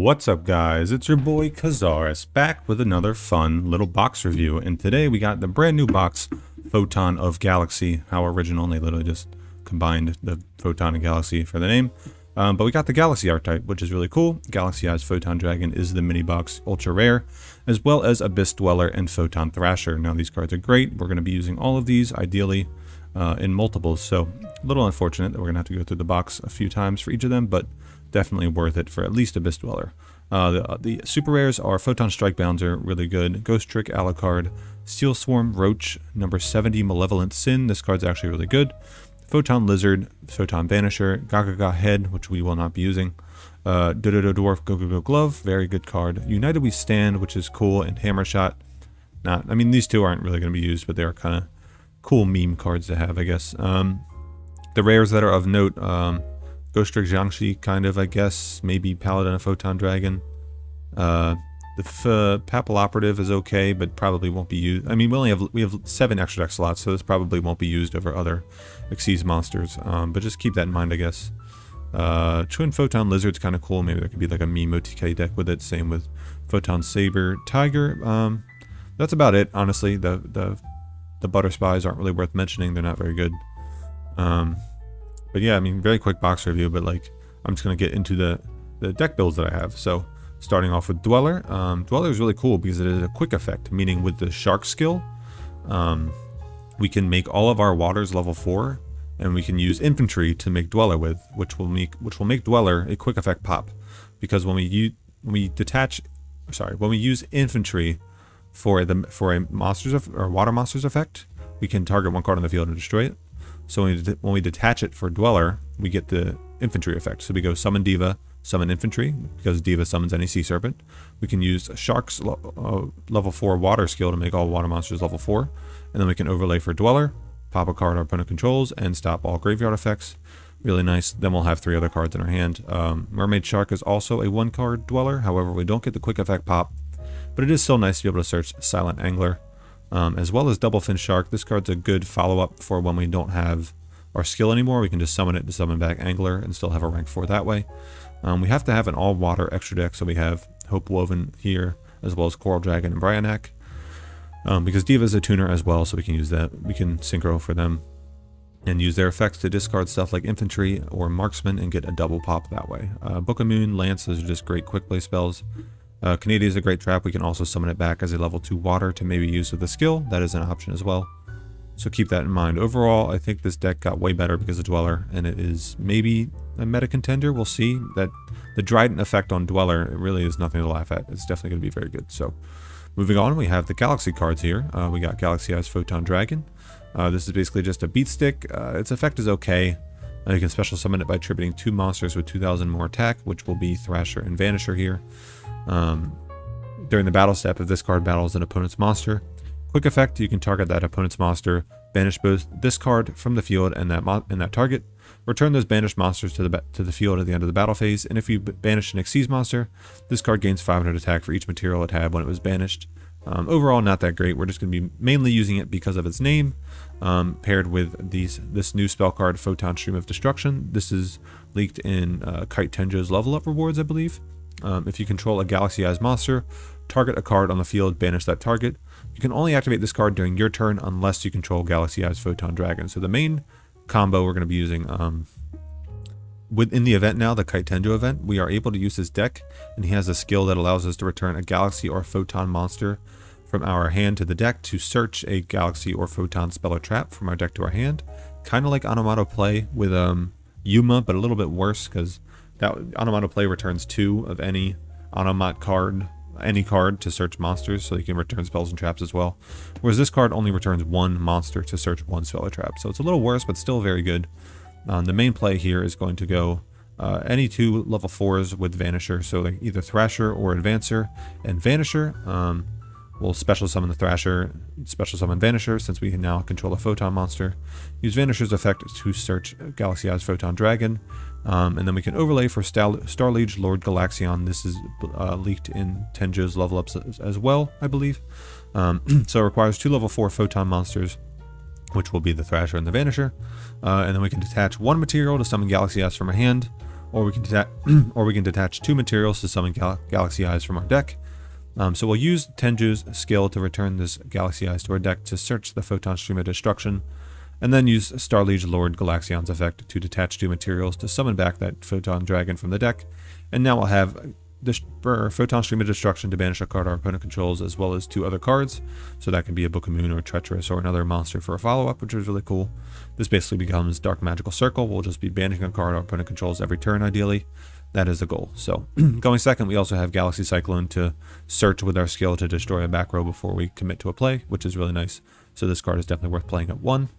What's up, guys? It's your boy Kazaris back with another fun little box review, and today we got the brand new box Photon of Galaxy. How original, they literally just combined the Photon and Galaxy for the name. But we got the Galaxy archetype, which is really cool. Galaxy Eyes Photon Dragon is the Minibox ultra rare, as well as Abyss Dweller and Photon Thrasher. Now these cards are great. We're going to be using all of these ideally in multiples, so a little unfortunate that we're going to have to go through the box a few times for each of them, but definitely worth it for at least Abyss Dweller. The super rares are Photon Strike Bouncer, really good. Ghostrick Alucard, Steel Swarm Roach, number 70 Malevolent Sin. This card's actually really good. Photon Lizard, Photon Vanisher, Gagaga Head, which we will not be using. Dododo Dwarf Go Glove, very good card. United We Stand, which is cool, and Hammer Shot. I mean, these two aren't really going to be used, but they're kind of cool meme cards to have, I guess. The rares that are of note, Ghostrick Jiangshi, kind of, I guess. Maybe Paladin of Photon Dragon. The Papal Operative is okay, but probably won't be used. I mean, we have 7 extra deck slots, so this probably won't be used over other Xyz monsters. But just keep that in mind, I guess. Twin Photon Lizard's kind of cool. Maybe there could be like a meme OTK deck with it. Same with Photon Saber Tiger. That's about it, honestly. The Butter Spies aren't really worth mentioning. They're not very good. But yeah, I mean, very quick box review, but like, I'm just going to get into the deck builds that I have. So, starting off with Dweller. Dweller is really cool because it is a quick effect, meaning with the Shark skill, we can make all of our waters level 4, and we can use Infantry to make Dweller with, which will make Dweller a quick effect pop. Because when we use Infantry for a Water Monsters effect, we can target one card on the field and destroy it. So when we detach it for Dweller, we get the Infantry effect. So we go Summon Diva, Summon Infantry, because Diva summons any Sea Serpent. We can use Shark's level 4 Water skill to make all Water Monsters level 4. And then we can overlay for Dweller, pop a card our opponent controls, and stop all graveyard effects. Really nice. Then we'll have 3 other cards in our hand. Mermaid Shark is also a 1-card Dweller. However, we don't get the quick effect pop. But it is still nice to be able to search Silent Angler. As well as Double Fin Shark. This card's a good follow-up for when we don't have our skill anymore. We can just summon it to summon back Angler and still have a rank 4 that way. We have to have an all-water extra deck, so we have Hope Woven here, as well as Coral Dragon and Brionac. Because Diva is a tuner as well, so we can use that. We can synchro for them and use their effects to discard stuff like Infantry or Marksman and get a double pop that way. Book of Moon, Lance, those are just great quick play spells. Canadian is a great trap. We can also summon it back as a level 2 water to maybe use with a skill. That is an option as well. So keep that in mind. Overall, I think this deck got way better because of Dweller, and it is maybe a meta contender. We'll see. That the Dryden effect on Dweller, it really is nothing to laugh at. It's definitely going to be very good. So moving on, we have the Galaxy cards here. We got Galaxy Eyes Photon Dragon. This is basically just a beat stick. Its effect is okay. You can special summon it by attributing 2 monsters with 2,000 more attack, which will be Thrasher and Vanisher here. During the battle step, if this card battles an opponent's monster, quick effect, you can target that opponent's monster, banish both this card from the field and that target, return those banished monsters to the field at the end of the battle phase, and if you banish an Xyz monster, this card gains 500 attack for each material it had when it was banished. Overall, not that great. We're just going to be mainly using it because of its name, paired with this new spell card, Photon Stream of Destruction. This is leaked in Kite Tenjo's level up rewards, I believe. If you control a Galaxy Eyes monster, target a card on the field, banish that target. You can only activate this card during your turn unless you control Galaxy Eyes Photon Dragon. So the main combo we're going to be using within the event now, the Kite Tenjo event, we are able to use his deck, and he has a skill that allows us to return a Galaxy or Photon monster from our hand to the deck to search a Galaxy or Photon spell or trap from our deck to our hand. Kind of like Onomat Play with Yuma, but a little bit worse because that Onomat Play returns 2 of any Onomat card, any card to search monsters, so you can return spells and traps as well. Whereas this card only returns 1 monster to search 1 spell or trap. So it's a little worse, but still very good. The main play here is going to go any 2 level 4s with Vanisher, so like either Thrasher or Advancer. And Vanisher, we'll special summon the Thrasher, special summon Vanisher, since we can now control a Photon monster. Use Vanisher's effect to search Galaxy Eyes Photon Dragon. And then we can overlay for Starliege Lord Galaxion. This is leaked in Tenjo's level ups as well, I believe. So it requires 2 level 4 Photon monsters, which will be the Thrasher and the Vanisher. And then we can detach 1 material to summon Galaxy Eyes from our hand, or we can or we can detach 2 materials to summon Galaxy Eyes from our deck. So we'll use Tenju's skill to return this Galaxy Eyes to our deck to search the Photon Stream of Destruction, and then use Starliege Lord Galaxion's effect to detach 2 materials to summon back that Photon Dragon from the deck. And now we'll have the Photon Stream of Destruction to banish a card our opponent controls, as well as 2 other cards. So that can be a Book of Moon or Treacherous or another monster for a follow-up, which is really cool. This basically becomes Dark Magical Circle. We'll just be banishing a card our opponent controls every turn, ideally. That is the goal. So going second, we also have Galaxy Cyclone to search with our skill to destroy a back row before we commit to a play, which is really nice. So this card is definitely worth playing at 1.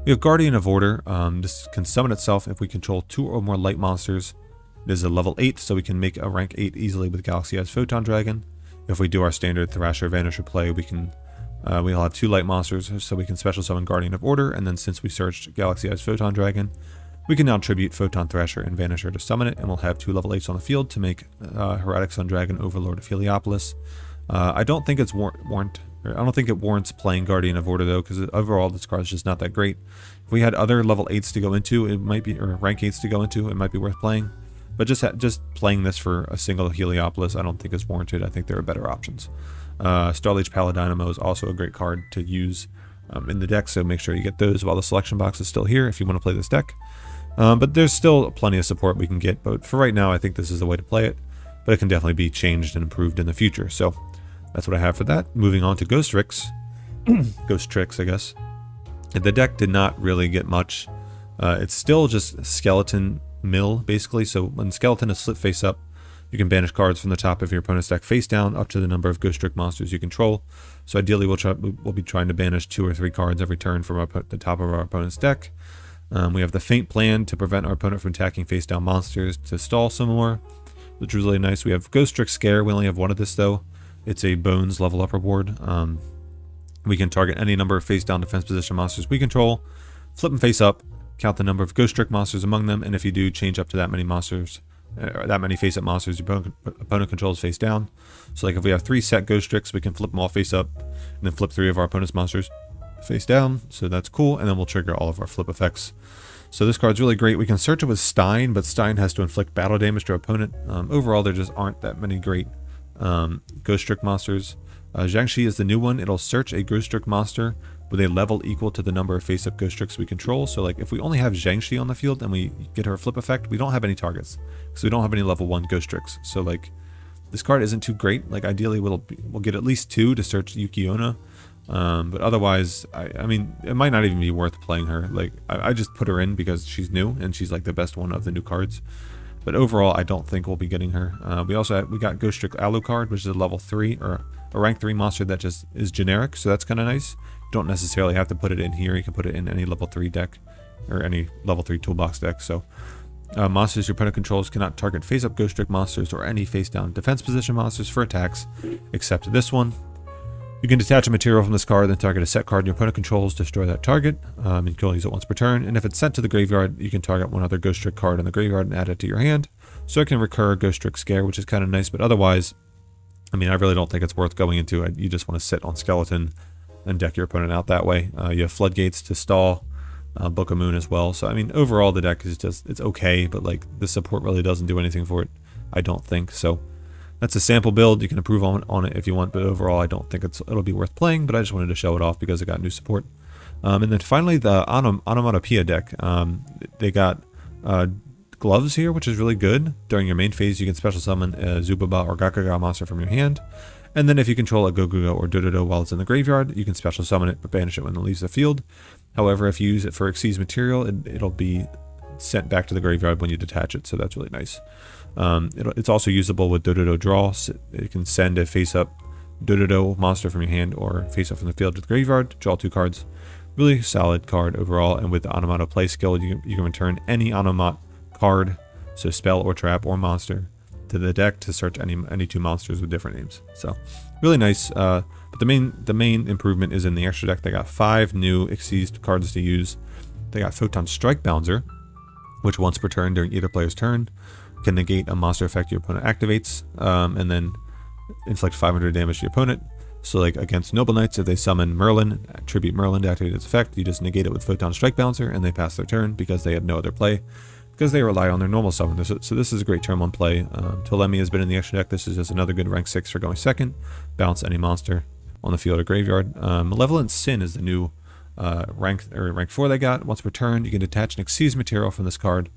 We have Guardian of Order. This can summon itself if we control 2 or more light monsters. It is a level 8, so we can make a rank 8 easily with Galaxy Eyes Photon Dragon. If we do our standard Thrasher Vanisher play, we'll have 2 light monsters, so we can special summon Guardian of Order, and then since we searched Galaxy Eyes Photon Dragon, we can now tribute Photon Thrasher and Vanisher to summon it, and we'll have 2 level 8s on the field to make Heretic Sun Dragon Overlord of Heliopolis. I don't think it warrants playing Guardian of Order though, because overall this card is just not that great. If we had other level 8s to go into, it might be, or rank 8s to go into, it might be worth playing. But just playing this for a single Heliopolis, I don't think is warranted. I think there are better options. Starliege Paladynamo is also a great card to use in the deck, so make sure you get those while the selection box is still here if you want to play this deck. But there's still plenty of support we can get, but for right now I think this is the way to play it, but it can definitely be changed and improved in the future. So that's what I have for that. Moving on to Ghostricks, I guess. The deck did not really get much. It's still just Skeleton Mill, basically. So when Skeleton is split face up, you can banish cards from the top of your opponent's deck face down up to the number of Ghostrick monsters you control. So ideally we'll be trying to banish 2 or 3 cards every turn from the top of our opponent's deck. We have the Feint Plan to prevent our opponent from attacking face down monsters to stall some more, which is really nice. We have Ghostrick Scare. We only have 1 of this though. It's a Bones level up reward. We can target any number of face down defense position monsters we control, flip them face up, count the number of Ghostrick monsters among them, and if you do, change up to that many monsters, that many face up monsters your opponent controls face down. So like if we have 3 set Ghostricks, we can flip them all face up, and then flip 3 of our opponent's monsters face down. So that's cool, and then we'll trigger all of our flip effects. So this card's really great. We can search it with Stein, but Stein has to inflict battle damage to our opponent. Overall, there just aren't that many great Ghostrick monsters. Jiangshi is the new one. It'll search a Ghostrick monster with a level equal to the number of face-up Ghostricks we control. So like if we only have Jiangshi on the field and we get her flip effect, we don't have any targets, because we don't have any level 1 Ghostricks. So like this card isn't too great. Like ideally we'll get at least 2 to search Yuki-Onna. But otherwise, I mean, it might not even be worth playing her. Like I just put her in because she's new and she's like the best one of the new cards. But overall, I don't think we'll be getting her. We got Ghostrick Alucard, which is a level 3 or a rank 3 monster that just is generic. So that's kind of nice. You don't necessarily have to put it in here. You can put it in any level 3 deck or any level 3 toolbox deck. So monsters your opponent controls cannot target face-up Ghostrick monsters or any face-down defense position monsters for attacks, except this one. You can detach a material from this card, then target a set card your opponent controls, destroy that target. You can only use it once per turn, and if it's sent to the graveyard, you can target one other Ghostrick card in the graveyard and add it to your hand. So it can recur Ghostrick Scare, which is kind of nice, but otherwise, I mean, I really don't think it's worth going into it. You just want to sit on Skeleton and deck your opponent out that way. You have Floodgates to stall, Book of Moon as well. So, I mean, overall, the deck is just, it's okay, but like the support really doesn't do anything for it, I don't think. So that's a sample build. You can improve on it if you want, but overall, I don't think it'll be worth playing, but I just wanted to show it off because it got new support. And then finally, the Onomatopoeia deck. They got Gloves here, which is really good. During your main phase, you can special summon a Zubaba or Gakaga monster from your hand. And then if you control a Gogugo or Dododo while it's in the graveyard, you can special summon it, but banish it when it leaves the field. However, if you use it for Exceeds material, it'll be sent back to the graveyard when you detach it, so that's really nice. It's also usable with Dododo Draw. So you can send a face-up Dododo monster from your hand or face-up from the field to the graveyard, draw 2 cards. Really solid card overall, and with the Onomat play skill, you can return any Onomat card, so spell or trap or monster, to the deck to search any 2 monsters with different names. So really nice. But the main improvement is in the extra deck. They got 5 new Exceeds cards to use. They got Photon Strike Bouncer, which once per turn during either player's turn can negate a monster effect your opponent activates, and then inflict 500 damage to your opponent. So like against Noble Knights, if they summon Merlin, tribute Merlin to activate its effect, you just negate it with Photon Strike Bouncer and they pass their turn because they have no other play. because they rely on their normal summon. So this is a great turn 1 play. Tolemi has been in the extra deck. This is just another good rank 6 for going second. Bounce any monster on the field or graveyard. Malevolent Sin is the new rank 4 they got. Once per turn, you can detach an Xyz material from this card.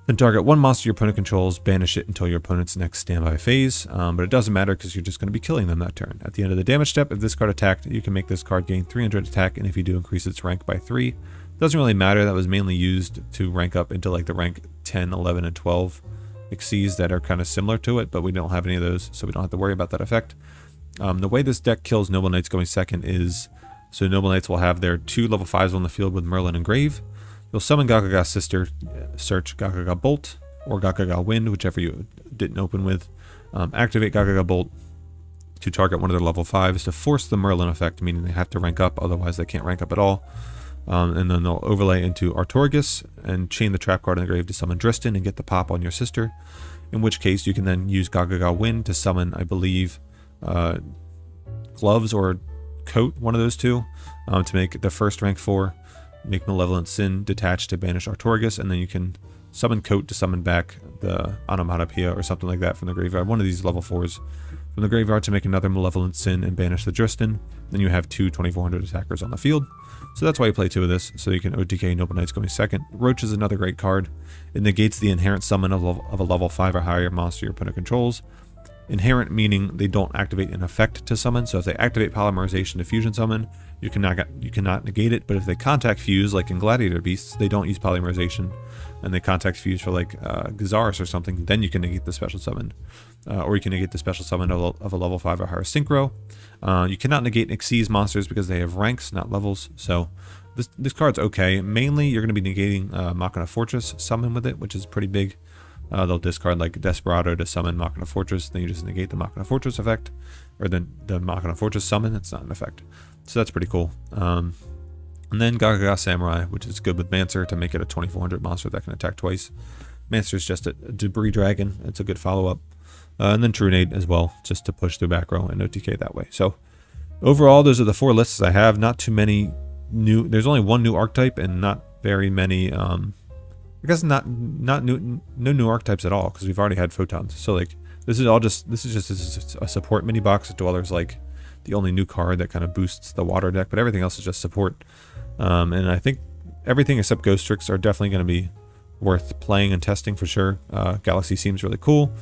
Then target one monster your opponent controls, banish it until your opponent's next standby phase. But it doesn't matter because you're just going to be killing them that turn. At the end of the damage step, if this card attacked, you can make this card gain 300 attack, and if you do, increase its rank by 3. Doesn't really matter. That was mainly used to rank up into like the rank 10, 11, and 12 Xyz that are kind of similar to it, but we don't have any of those, so we don't have to worry about that effect. The way this deck kills Noble Knights going second is, so Noble Knights will have their 2 level 5s on the field with Merlin and Grave. You'll summon Gaga's Sister, search Gagaga Bolt or Gagaga Wind, whichever you didn't open with. Activate Gagaga Bolt to target one of their level 5s to force the Merlin effect, meaning they have to rank up, otherwise they can't rank up at all. And then they'll overlay into Artorgus and chain the trap card in the grave to summon Dristan and get the pop on your sister. In which case you can then use Gagaga Wind to summon, I believe, Gloves or Coat, one of those two, to make the first rank 4. Make Malevolent Sin detach to banish Artorgus, and then you can summon Coat to summon back the Onomatopoeia or something like that from the graveyard. One of these level 4s from the graveyard to make another Malevolent Sin and banish the Dristan. Then you have 2 2400 attackers on the field. So that's why you play 2 of this, so you can OTK Noble Knights going second. Roach is another great card. It negates the inherent summon of a level 5 or higher monster your opponent controls. Inherent meaning they don't activate an effect to summon, so if they activate Polymerization to fusion summon, you cannot negate it, but if they contact fuse, like in Gladiator Beasts, they don't use Polymerization, and they contact fuse for like Gazaris or something, then you can negate the special summon. Or you can negate the special summon of a level 5 or higher Synchro. You cannot negate Xyz monsters because they have ranks, not levels, so this card's okay. Mainly, you're going to be negating Machina Fortress summon with it, which is pretty big. They'll discard like Desperado to summon Machina Fortress, then you just negate the Machina Fortress effect, or the Machina Fortress summon, it's not an effect. So that's pretty cool. And then Gagaga Samurai, which is good with Mancer to make it a 2400 monster that can attack twice. Mancer's just a debris dragon, it's a good follow-up. And then Trunade as well, just to push through back row and OTK that way. So overall, those are the 4 lists I have. Not too many new, there's only 1 new archetype and not very many, I guess no new archetypes at all, because we've already had Photons. So like this is just a support mini box. Dweller's like the only new card that kind of boosts the water deck, but everything else is just support. And I think everything except Ghostricks are definitely going to be worth playing and testing for sure. Galaxy seems really cool.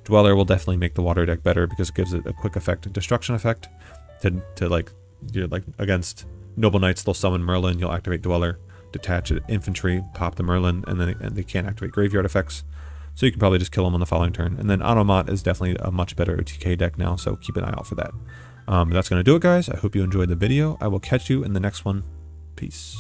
Dweller will definitely make the water deck better because it gives it a quick effect and destruction effect. To like, you're like against Noble Knights, they'll summon Merlin, you'll activate Dweller, detach it, infantry, pop the Merlin, and then they can't activate graveyard effects. So you can probably just kill them on the following turn. And then Onomat is definitely a much better OTK deck now, so keep an eye out for that. That's going to do it, guys. I hope you enjoyed the video. I will catch you in the next one. Peace.